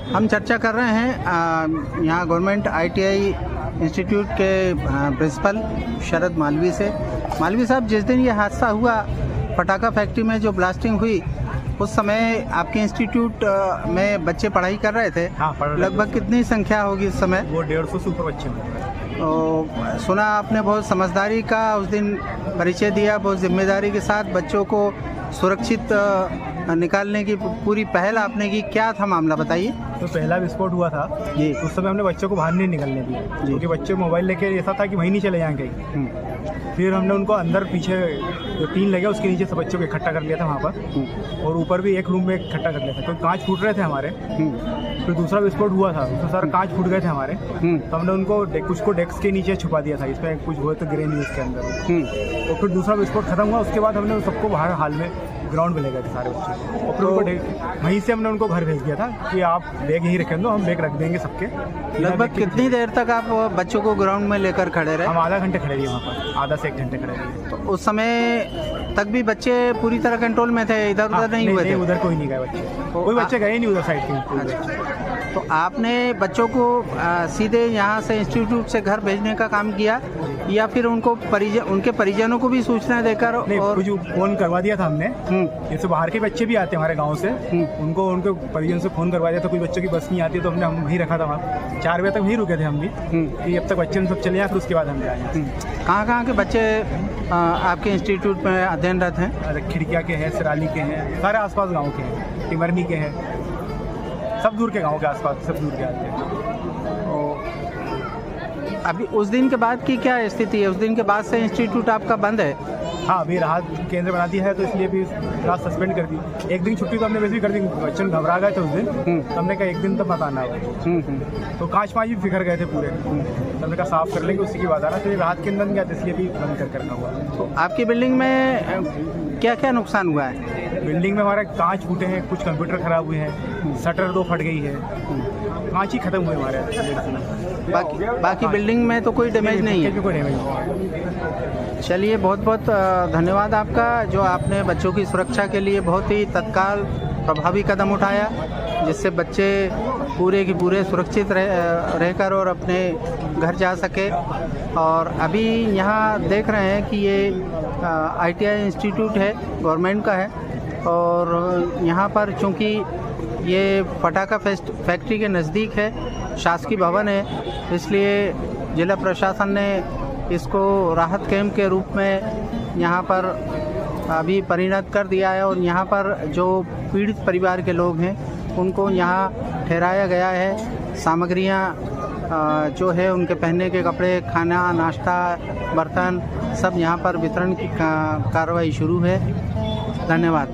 हम चर्चा कर रहे हैं यहाँ गवर्नमेंट ITI इंस्टीट्यूट के प्रिंसिपल शरद मालवी से। मालवी साहब, जिस दिन ये हादसा हुआ पटाखा फैक्ट्री में जो ब्लास्टिंग हुई, उस समय आपके इंस्टीट्यूट में बच्चे पढ़ाई कर रहे थे। हाँ, लगभग कितनी संख्या होगी उस समय? वो 150 से ऊपर बच्चे। सुना आपने बहुत समझदारी का उस दिन परिचय दिया, बहुत जिम्मेदारी के साथ बच्चों को सुरक्षित निकालने की पूरी पहल आपने की। क्या था मामला, बताइए। तो पहला विस्फोट हुआ था जी, उस समय हमने बच्चों को बाहर नहीं निकलने दिया क्योंकि बच्चे मोबाइल लेके ऐसा था कि वहीं नहीं चले जाएंगे। फिर हमने उनको अंदर पीछे जो टीन लगे उसके नीचे सब बच्चों को इकट्ठा कर लिया था वहाँ पर, और ऊपर भी एक रूम में इकट्ठा कर लिया था क्योंकि कांच फूट रहे थे हमारे। फिर दूसरा विस्फोट हुआ था, उसमें सारे कांच फूट गए थे हमारे। तो हमने उनको कुछ को डेस्क के नीचे छुपा दिया था, इसमें कुछ हुए तो गिरे नहीं उसके अंदर। और फिर दूसरा विस्फोट खत्म हुआ, उसके बाद हमने सबको बाहर हाल में ग्राउंड में ले गए थे सारे बच्चे, और फिर उनको वहीं से हमने उनको घर भेज दिया था कि आप बैग यहीं रखें दो, हम बैग रख देंगे सबके। लगभग कितनी देर तक आप बच्चों को ग्राउंड में लेकर खड़े रहे? हम आधा घंटे खड़े रहे वहाँ पर, आधा से 1 घंटे खड़े रहे। तो उस समय तक भी बच्चे पूरी तरह कंट्रोल में थे, इधर उधर नहीं हुए थे? उधर कोई नहीं गए बच्चे, कोई बच्चे गए नहीं उधर साइड के। तो आपने बच्चों को सीधे यहाँ से इंस्टीट्यूट से घर भेजने का काम किया या फिर उनको उनके परिजनों को भी सूचना देकर? और कुछ फ़ोन करवा दिया था हमने। जैसे बाहर के बच्चे भी आते हैं हमारे गांव से, उनको उनके परिजन से फ़ोन करवा दिया था। कुछ बच्चों की बस नहीं आती तो हमने वहीं रखा था, वहाँ 4 बजे तक वहीं रुके थे हम भी कि जब तक बच्चे सब चले जाए, फिर उसके बाद हम जाए। कहाँ के बच्चे आपके इंस्टीट्यूट में अध्ययनरत हैं? खिड़किया के हैं, सिराली के हैं, सारे आसपास गाँव के हैं, टिमरनी के हैं, सब दूर के गाँव के आसपास सब दूर के आते हैं। अभी उस दिन के बाद की क्या स्थिति है? उस दिन के बाद से इंस्टीट्यूट आपका बंद है? हाँ, अभी राहत केंद्र बना दिया है तो इसलिए भी क्लास सस्पेंड कर दी। 1 दिन छुट्टी तो हमने वैसे भी कर दी, बच्चे घबरा गए थे उस दिन। तो हमने कहा 1 दिन तो मत आना है। तो कांच भी बिखर गए थे पूरे, तो हमने कहा साफ कर लेंगे, उसी के बाद आना। तो ये राहत केंद्र बन गया था, इसलिए भी बंद कर रखा हुआ। तो आपकी बिल्डिंग में क्या क्या नुकसान हुआ है? बिल्डिंग में हमारे कांच फूटे हैं, कुछ कंप्यूटर खराब हुए हैं, शटर 2 फट गई है, कांच ही खत्म हुए हमारे। बाकी बिल्डिंग में तो कोई डैमेज नहीं है? कोई डैमेज नहीं। चलिए, बहुत बहुत धन्यवाद आपका, जो आपने बच्चों की सुरक्षा के लिए बहुत ही तत्काल प्रभावी कदम उठाया, जिससे बच्चे पूरे की पूरे सुरक्षित रहकर और अपने घर जा सके। और अभी यहाँ देख रहे हैं कि ये ITI इंस्टीट्यूट है, गवर्नमेंट का है, और यहाँ पर चूँकि ये पटाखा फैक्ट्री के नज़दीक है, शासकीय भवन है, इसलिए जिला प्रशासन ने इसको राहत कैंप के रूप में यहाँ पर अभी परिणत कर दिया है। और यहाँ पर जो पीड़ित परिवार के लोग हैं उनको यहाँ ठहराया गया है। सामग्रियाँ जो है उनके पहनने के कपड़े, खाना, नाश्ता, बर्तन, सब यहाँ पर वितरण की कार्रवाई शुरू है। धन्यवाद।